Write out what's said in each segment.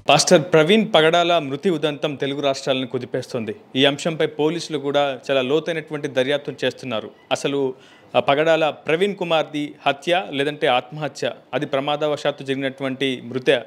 Pastor Praveen పగడాల మృతి ఉదంతం తెలుగు రాష్ట్రాలను కుదిపేస్తుంది. ఈ అంశంపై పోలీసులు కూడా చాలా లోతైనటువంటి దర్యాప్తు చేస్తున్నారు. అసలు పగడాల ప్రవీణ్ కుమార్ది హత్య లేదంటే ఆత్మహత్య, అది ప్రమాదవశాత్తు జరిగినటువంటి మృతి,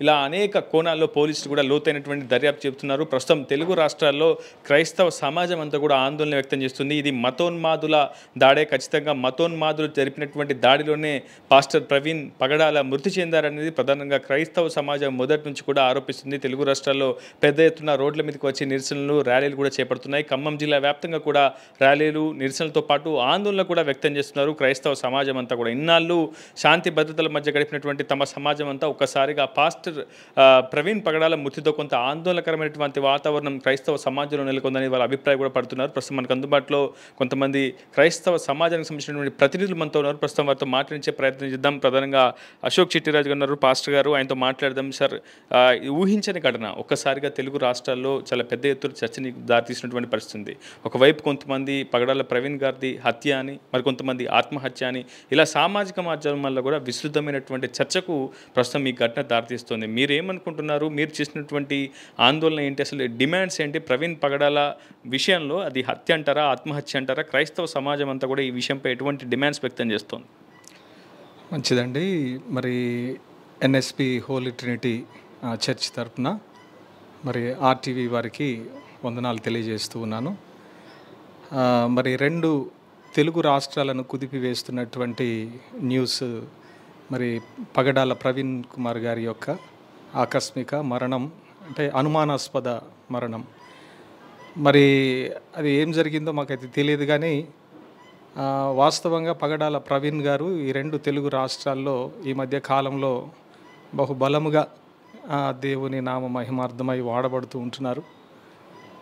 ఇలా అనేక కోణాల్లో పోలీసులు కూడా లోతైనటువంటి దర్యాప్తు చెబుతున్నారు. ప్రస్తుతం తెలుగు రాష్ట్రాల్లో క్రైస్తవ సమాజం అంతా కూడా ఆందోళన వ్యక్తం చేస్తుంది. ఇది మతోన్మాదుల దాడే, ఖచ్చితంగా మతోన్మాదులు జరిపినటువంటి దాడిలోనే పాస్టర్ ప్రవీణ్ పగడాల మృతి చెందారనేది ప్రధానంగా క్రైస్తవ సమాజం మొదటి నుంచి కూడా ఆరోపిస్తుంది. తెలుగు రాష్ట్రాల్లో పెద్ద ఎత్తున రోడ్ల మీదకి వచ్చి నిరసనలు, ర్యాలీలు కూడా చేపడుతున్నాయి. ఖమ్మం జిల్లా వ్యాప్తంగా కూడా ర్యాలీలు, నిరసనలతో పాటు ఆందోళన కూడా వ్యక్తం చేస్తున్నారు క్రైస్తవ సమాజం అంతా కూడా. ఇన్నాళ్ళు శాంతి భద్రతల మధ్య గడిపినటువంటి తమ సమాజం అంతా ఒక్కసారి పాస్టర్ ప్రవీణ్ పగడాల మృతితో కొంత ఆందోళనకరమైనటువంటి వాతావరణం క్రైస్తవ సమాజంలో నెలకొందని వాళ్ళ అభిప్రాయం కూడా పడుతున్నారు. ప్రస్తుతం మనకు అందుబాటులో కొంతమంది క్రైస్తవ సమాజానికి సంబంధించినటువంటి ప్రతినిధులు మనతో ఉన్నారు. ప్రస్తుతం వారితో మాట్లాడించే ప్రయత్నం చేద్దాం. ప్రధానంగా అశోక్ చిట్టిరాజు గారు ఉన్నారు, పాస్టర్ గారు, ఆయనతో మాట్లాడదాం. సార్, ఊహించని ఘటన ఒక్కసారిగా తెలుగు రాష్ట్రాల్లో చాలా పెద్ద ఎత్తున చర్చని దారితీసినటువంటి పరిస్థితి. ఒకవైపు కొంతమంది పగడాల ప్రవీణ్ గారిది హత్య అని, మరికొంతమంది ఆత్మహత్య అని, ఇలా సామాజిక మాధ్యమాల్లో కూడా విస్తృతమైనటువంటి చర్చకు ప్రస్తుతం ఈ ఘటన దారితీస్తుంది. మీరేమనుకుంటున్నారు? మీరు చేసినటువంటి ఆందోళన ఏంటి? అసలు డిమాండ్స్ ఏంటి? ప్రవీణ్ పగడాల విషయంలో అది హత్య అంటారా, ఆత్మహత్య అంటారా? క్రైస్తవ సమాజం అంతా కూడా ఈ విషయంపై ఎటువంటి డిమాండ్స్ వ్యక్తం చేస్తుంది? మంచిదండి. మరి ఎన్ఎస్పి హోలీ ట్రినిటీ చర్చ్ తరఫున మరి ఆర్టీవీ వారికి వందనాలు తెలియజేస్తూ ఉన్నాను. మరి రెండు తెలుగు రాష్ట్రాలను కుదిపివేస్తున్నటువంటి న్యూస్, మరి పగడాల ప్రవీణ్ కుమార్ గారి యొక్క ఆకస్మిక మరణం, అంటే అనుమానాస్పద మరణం. మరి అది ఏం జరిగిందో మాకైతే తెలియదు, కానీ వాస్తవంగా పగడాల ప్రవీణ్ గారు ఈ రెండు తెలుగు రాష్ట్రాల్లో ఈ మధ్య కాలంలో బహుబలముగా దేవుని నామ మహిమార్థమై వాడబడుతూ ఉంటున్నారు.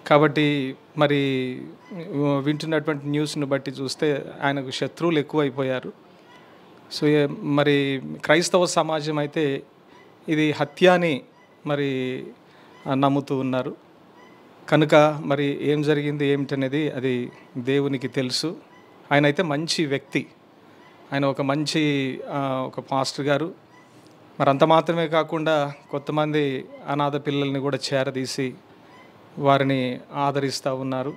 కాబట్టి మరి వింటున్నటువంటి న్యూస్ని బట్టి చూస్తే ఆయనకు శత్రువులు ఎక్కువైపోయారు. సో మరి క్రైస్తవ సమాజం అయితే ఇది హత్య అని మరి నమ్ముతూ ఉన్నారు. కనుక మరి ఏం జరిగింది ఏమిటనేది అది దేవునికి తెలుసు. ఆయన అయితే మంచి వ్యక్తి, ఆయన ఒక మంచి ఒక పాస్టర్ గారు. మరి అంత మాత్రమే కాకుండా కొంతమంది అనాథ పిల్లల్ని కూడా చేరదీసి వారిని ఆదరిస్తూ ఉన్నారు.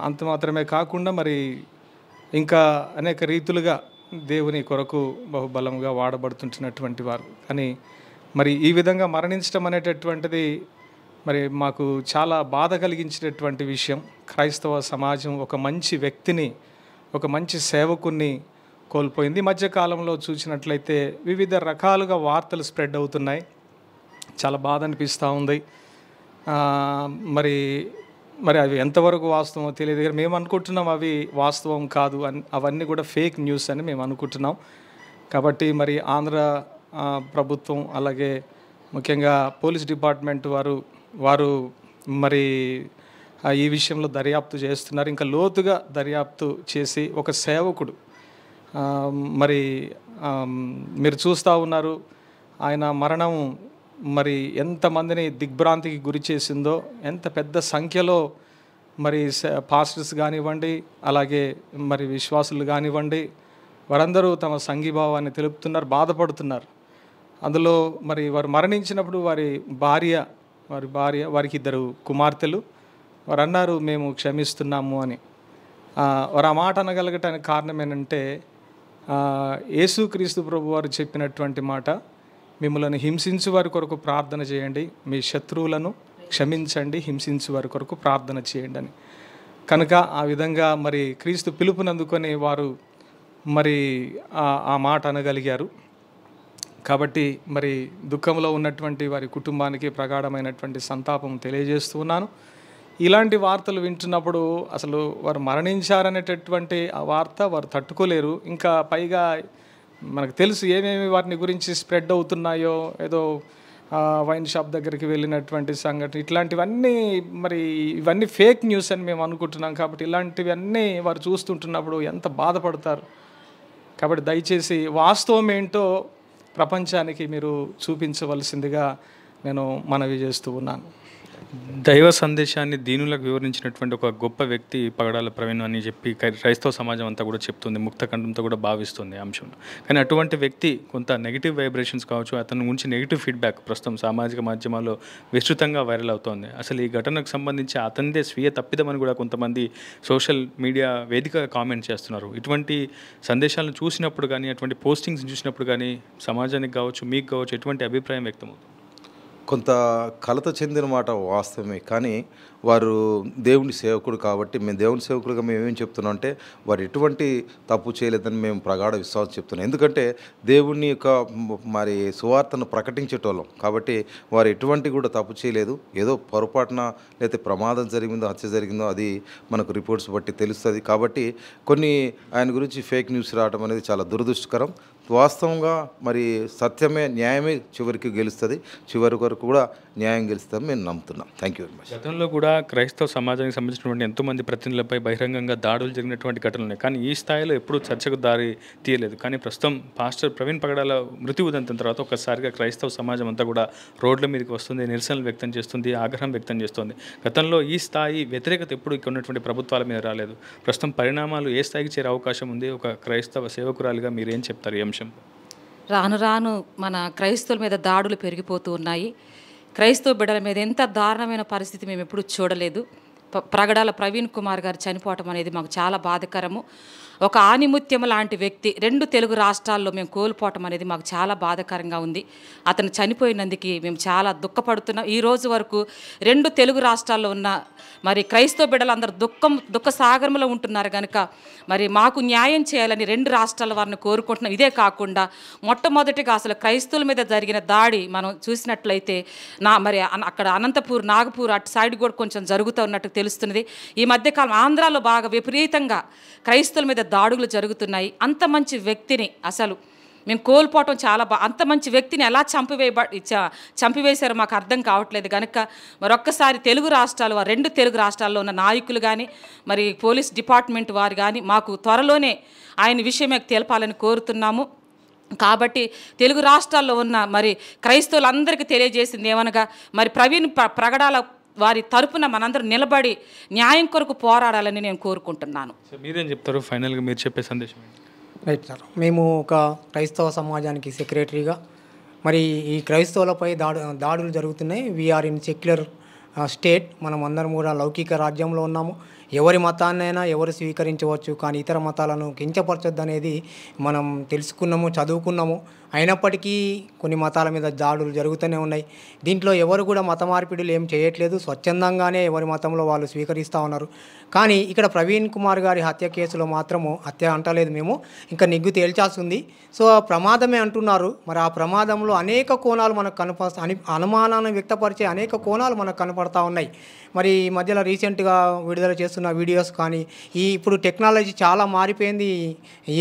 అంత మాత్రమే కాకుండా మరి ఇంకా అనేక రీతులుగా దేవుని కొరకు బహుబలంగా వాడబడుతుంటున్నటువంటి వారు. కానీ మరి ఈ విధంగా మరణించడం అనేటటువంటిది మరి మాకు చాలా బాధ కలిగించేటటువంటి విషయం. క్రైస్తవ సమాజం ఒక మంచి వ్యక్తిని, ఒక మంచి సేవకుని కోల్పోయింది. ఈ మధ్యకాలంలో చూసినట్లయితే వివిధ రకాలుగా వార్తలు స్ప్రెడ్ అవుతున్నాయి. చాలా బాధ అనిపిస్తూ ఉంది. మరి మరి అవి ఎంతవరకు వాస్తవమో తెలియదు, కానీ మేము అనుకుంటున్నాం అవి వాస్తవం కాదు అని, అవన్నీ కూడా ఫేక్ న్యూస్ అని మేము అనుకుంటున్నాం. కాబట్టి మరి ఆంధ్ర ప్రభుత్వం, అలాగే ముఖ్యంగా పోలీస్ డిపార్ట్మెంట్ వారు మరి ఈ విషయంలో దర్యాప్తు చేస్తున్నారు. ఇంకా లోతుగా దర్యాప్తు చేసి ఒక సేవకుడు మరి మీరు చూస్తూ ఉన్నారు, ఆయన మరణం మరి ఎంతమందిని దిగ్భ్రాంతికి గురి చేసిందో. ఎంత పెద్ద సంఖ్యలో మరి పాస్టర్స్ కానివ్వండి, అలాగే మరి విశ్వాసులు కానివ్వండి, వారందరూ తమ సంఘీభావాన్ని తెలుపుతున్నారు, బాధపడుతున్నారు. అందులో మరి వారు మరణించినప్పుడు వారి భార్య వారికి 2 కుమార్తెలు, వారు అన్నారు మేము క్షమిస్తున్నాము అని. వారు ఆ మాట అనగలగటానికి కారణం ఏంటంటే యేసుక్రీస్తు ప్రభు వారు చెప్పినటువంటి మాట, మిమ్మల్ని హింసించు వారి కొరకు ప్రార్థన చేయండి, మీ శత్రువులను క్షమించండి, హింసించు వారి కొరకు ప్రార్థన చేయండి అని. కనుక ఆ విధంగా మరి క్రీస్తు పిలుపునందుకొని వారు మరి ఆ మాట అనగలిగారు. కాబట్టి మరి దుఃఖంలో ఉన్నటువంటి వారి కుటుంబానికి ప్రగాఢమైనటువంటి సంతాపం తెలియజేస్తూ ఉన్నాను. ఇలాంటి వార్తలు వింటున్నప్పుడు అసలు వారు మరణించారనేటటువంటి ఆ వార్త వారు తట్టుకోలేరు. ఇంకా పైగా మనకు తెలుసు ఏమేమి వారిని గురించి స్ప్రెడ్ అవుతున్నాయో, ఏదో వైన్ షాప్ దగ్గరికి వెళ్ళినటువంటి సంఘటన, ఇట్లాంటివన్నీ మరి ఇవన్నీ ఫేక్ న్యూస్ అని మేము అనుకుంటున్నాం. కాబట్టి ఇలాంటివన్నీ వారు చూస్తుంటున్నప్పుడు ఎంత బాధపడతారు. కాబట్టి దయచేసి వాస్తవం ఏంటో ప్రపంచానికి మీరు చూపించవలసిందిగా నేను మనవి చేస్తూ ఉన్నాను. దైవ సందేశాన్ని దీనులకు వివరించినటువంటి ఒక గొప్ప వ్యక్తి పగడాల ప్రవీణ్ అని చెప్పి క్రైస్తవ సమాజం అంతా కూడా చెప్తుంది, ముక్తకంఠంతో కూడా భావిస్తుంది అంశం. కానీ అటువంటి వ్యక్తి కొంత నెగిటివ్ వైబ్రేషన్స్ కావచ్చు, అతని గురించి నెగిటివ్ ఫీడ్బ్యాక్ ప్రస్తుతం సామాజిక మాధ్యమాల్లో విస్తృతంగా వైరల్ అవుతోంది. అసలు ఈ ఘటనకు సంబంధించి అతనిదే స్వీయ తప్పిదమని కూడా కొంతమంది సోషల్ మీడియా వేదికగా కామెంట్ చేస్తున్నారు. ఇటువంటి సందేశాలను చూసినప్పుడు కానీ, అటువంటి పోస్టింగ్స్ చూసినప్పుడు కానీ సమాజానికి కావచ్చు, మీకు కావచ్చు, ఎటువంటి అభిప్రాయం వ్యక్తమవుతుంది? కొంత కలత చెందిన మాట వాస్తవమే, కానీ వారు దేవుని సేవకుడు కాబట్టి మేము దేవుని సేవకుడుగా మేము ఏం చెప్తున్నాం అంటే వారు ఎటువంటి తప్పు చేయలేదని మేము ప్రగాఢ విశ్వాసం చెప్తున్నాం. ఎందుకంటే దేవుని యొక్క మరి సువార్తను ప్రకటించేటోళ్ళం కాబట్టి వారు ఎటువంటి కూడా తప్పు చేయలేదు. ఏదో పొరపాటున లేకపోతే ప్రమాదం జరిగిందో, హత్య జరిగిందో అది మనకు రిపోర్ట్స్ బట్టి తెలుస్తుంది. కాబట్టి కొన్ని ఆయన గురించి ఫేక్ న్యూస్ రావడం అనేది చాలా దురదృష్టకరం. వాస్తవంగా మరి సత్యమే, న్యాయమే చివరికి గెలుస్తుంది. చివరి వరకు కూడా న్యాయం గెలుస్తుందని మేము నమ్ముతున్నాం. Thank you very much. గతంలో కూడా క్రైస్తవ సమాజానికి సంబంధించినటువంటి ఎంతోమంది ప్రతినిధులపై బహిరంగంగా దాడులు జరిగినటువంటి ఘటనలు ఉన్నాయి, కానీ ఈ స్థాయిలో ఎప్పుడూ చర్చకు దారి తీయలేదు. కానీ ప్రస్తుతం పాస్టర్ ప్రవీణ్ పగడాల మృతి ఉదంతం తర్వాత ఒక్కసారిగా క్రైస్తవ సమాజం అంతా కూడా రోడ్ల మీదకి వస్తుంది, నిరసనలు వ్యక్తం చేస్తుంది, ఆగ్రహం వ్యక్తం చేస్తుంది. గతంలో ఈ స్థాయి వ్యతిరేకత ఎప్పుడు ఇక్కడ ఉన్నటువంటి ప్రభుత్వాల మీద రాలేదు. ప్రస్తుతం పరిణామాలు ఏ స్థాయికి చేరే అవకాశం ఉంది? ఒక క్రైస్తవ సేవకురాలిగా మీరేం చెప్తారు ఈ అంశం? రాను రాను మన క్రైస్తవుల మీద దాడులు పెరిగిపోతూ ఉన్నాయి. క్రైస్తవ బిడ్డల మీద ఎంత దారుణమైన పరిస్థితి మేము ఎప్పుడు చూడలేదు. ప్రగడాల ప్రవీణ్ కుమార్ గారు చనిపోవటం అనేది మాకు చాలా బాధాకరము. ఒక ఆణిముత్యం లాంటి వ్యక్తి 2 తెలుగు రాష్ట్రాల్లో మేము కోల్పోవటం అనేది మాకు చాలా బాధాకరంగా ఉంది. అతను చనిపోయినందుకు మేము చాలా దుఃఖపడుతున్నాం. ఈ రోజు వరకు 2 తెలుగు రాష్ట్రాల్లో ఉన్న మరి క్రైస్తవ బిడ్డలు అందరూ దుఃఖ సాగరంలో ఉంటున్నారు కనుక మరి మాకు న్యాయం చేయాలని 2 రాష్ట్రాల వారిని కోరుకుంటున్నాం. ఇదే కాకుండా మొట్టమొదటిగా అసలు క్రైస్తవుల మీద జరిగిన దాడి మనం చూసినట్లయితే మరి అక్కడ అనంతపూర్, నాగపూర్ అటు సైడ్ కూడా కొంచెం జరుగుతూ ఉన్నట్టు తెలుస్తున్నది. ఈ మధ్యకాలం ఆంధ్రాలో బాగా విపరీతంగా క్రైస్తవుల మీద దాడులు జరుగుతున్నాయి. అంత మంచి వ్యక్తిని అసలు మేము కోల్పోవటం చాలా అంత మంచి వ్యక్తిని ఎలా చంపివేశారో మాకు అర్థం కావట్లేదు కనుక మరొక్కసారి తెలుగు రాష్ట్రాలు 2 తెలుగు రాష్ట్రాల్లో ఉన్న నాయకులు కానీ మరి పోలీస్ డిపార్ట్మెంట్ వారు కానీ మాకు త్వరలోనే ఆయన విషయం మాకు తెలపాలని కోరుతున్నాము. కాబట్టి తెలుగు రాష్ట్రాల్లో ఉన్న మరి క్రైస్తవులందరికీ తెలియజేసింది ఏమనగా మరి ప్రవీణ్ ప్రగడాల వారి తరపున మనందరూ నిలబడి న్యాయం కొరకు పోరాడాలని నేను కోరుకుంటున్నాను. మీరేం చెప్తారు ఫైనల్గా మీరు చెప్పే సందేశం? రైట్ సార్, మేము ఒక క్రైస్తవ సమాజానికి సెక్రటరీగా మరి ఈ క్రైస్తవులపై దాడులు జరుగుతున్నాయి. We are in secular state. మనం అందరం కూడా లౌకిక రాజ్యంలో ఉన్నాము. ఎవరి మతాన్నైనా ఎవరు స్వీకరించవచ్చు, కానీ ఇతర మతాలను కించపరచొద్దు అనేది మనం తెలుసుకున్నాము, చదువుకున్నాము. అయినప్పటికీ కొన్ని మతాల మీద దాడులు జరుగుతూనే ఉన్నాయి. దీంట్లో ఎవరు కూడా మత మార్పిడులు ఏం చేయట్లేదు, స్వచ్ఛందంగానే ఎవరి మతంలో వాళ్ళు స్వీకరిస్తూ ఉన్నారు. కానీ ఇక్కడ ప్రవీణ్ కుమార్ గారి హత్య కేసులో మాత్రము హత్య అంటలేదు మేము, ఇంకా నిగ్గు తేల్చాల్సి ఉంది. సో ప్రమాదమే అంటున్నారు. మరి ఆ ప్రమాదంలో అనేక కోణాలు మనకు అనుమానాన్ని వ్యక్తపరిచే అనేక కోణాలు మనకు కనపడతా ఉన్నాయి. మరి ఈ మధ్యలో రీసెంట్గా విడుదల చేస్తున్న వీడియోస్ కానీ ఇప్పుడు టెక్నాలజీ చాలా మారిపోయింది.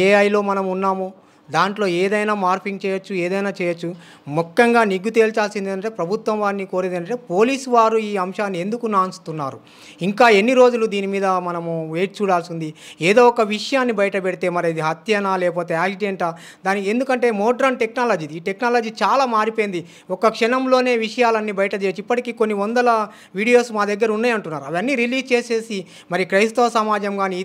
ఏఐలో మనం ఉన్నాము, దాంట్లో ఏదైనా మార్పింగ్ చేయొచ్చు, ఏదైనా చేయొచ్చు. ముఖ్యంగా నిగ్గు తేల్చాల్సింది ఏంటంటే ప్రభుత్వం వారిని కోరేది ఏంటంటే పోలీసు వారు ఈ అంశాన్ని ఎందుకు నాన్స్తున్నారు, ఇంకా ఎన్ని రోజులు దీని మీద మనము వేచి చూడాల్సి ఉంది. ఏదో ఒక విషయాన్ని బయట పెడితే మరి ఇది హత్యనా లేకపోతే యాక్సిడెంటా దానికి, ఎందుకంటే మోడ్రన్ టెక్నాలజీ, ఈ టెక్నాలజీ చాలా మారిపోయింది. ఒక క్షణంలోనే విషయాలన్నీ బయట చేయొచ్చు. ఇప్పటికీ కొన్ని వందల వీడియోస్ మా దగ్గర ఉన్నాయి అంటున్నారు. అవన్నీ రిలీజ్ చేసేసి మరి క్రైస్తవ సమాజం కానీ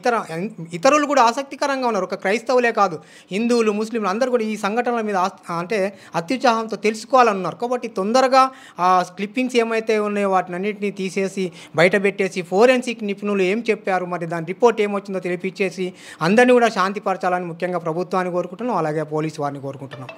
ఇతరులు కూడా ఆసక్తికరంగా ఉన్నారు. ఒక క్రైస్తవులే కాదు, హిందువులు, ముస్లింలు అందరూ కూడా ఈ సంఘటనల మీద అంటే అత్యుత్సాహంతో తెలుసుకోవాలన్నారు. కాబట్టి తొందరగా ఆ క్లిప్పింగ్స్ ఏమైతే ఉన్నాయో వాటిని అన్నింటినీ తీసేసి బయట పెట్టేసి ఫోరెన్సిక్ నిపుణులు ఏం చెప్పారు, మరి దాని రిపోర్ట్ ఏమొచ్చిందో తెలిపించేసి అందరినీ కూడా శాంతిపరచాలని ముఖ్యంగా ప్రభుత్వాన్ని కోరుకుంటున్నాం, అలాగే పోలీసు వారిని కోరుకుంటున్నాం.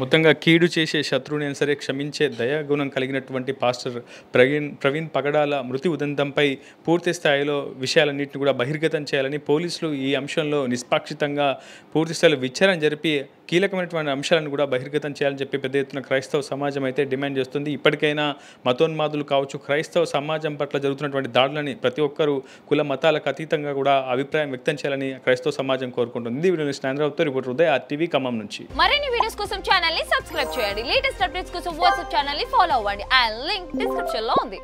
మొత్తంగా కీడు చేసే శత్రువుని సరే క్షమించే దయాగుణం కలిగినటువంటి పాస్టర్ ప్రవీణ్ పగడాల మృతి ఉదంతంపై పూర్తి స్థాయిలో విషయాలన్నింటినీ కూడా బహిర్గతం చేయాలని పోలీసులు ఈ అంశంలో నిష్పాక్షితంగా పూర్తి స్థాయిలో విచారణ జరిపి కీలకమైనటువంటి అంశాలను కూడా బహిర్గతం చేయాలని చెప్పి పెద్ద ఎత్తున క్రైస్తవ సమాజం అయితే డిమాండ్ చేస్తుంది. ఇప్పటికైనా మతోన్మాదులు కావచ్చు, క్రైస్తవ సమాజం పట్ల జరుగుతున్నటువంటి దాడులని ప్రతి ఒక్కరూ కుల మతాలకు అతీతంగా కూడా అభిప్రాయం వ్యక్తం చేయాలని క్రైస్తవ సమాజం కోరుకుంటుంది. ఈ వీడియో స్నాంద్రావుతో రిపోర్టర్ ఉదయ్, RTV ఖమ్మం నుంచి. మరిన్ని వీడియోస్ కోసం ఛానల్ ని సబ్స్క్రైబ్ చేయండి. లేటెస్ట్ అప్డేట్స్ కోసం వాట్సాప్ ఛానల్ ని ఫాలో అవ్వండి. ఆ లింక్ డిస్క్రిప్షన్ లో ఉంది.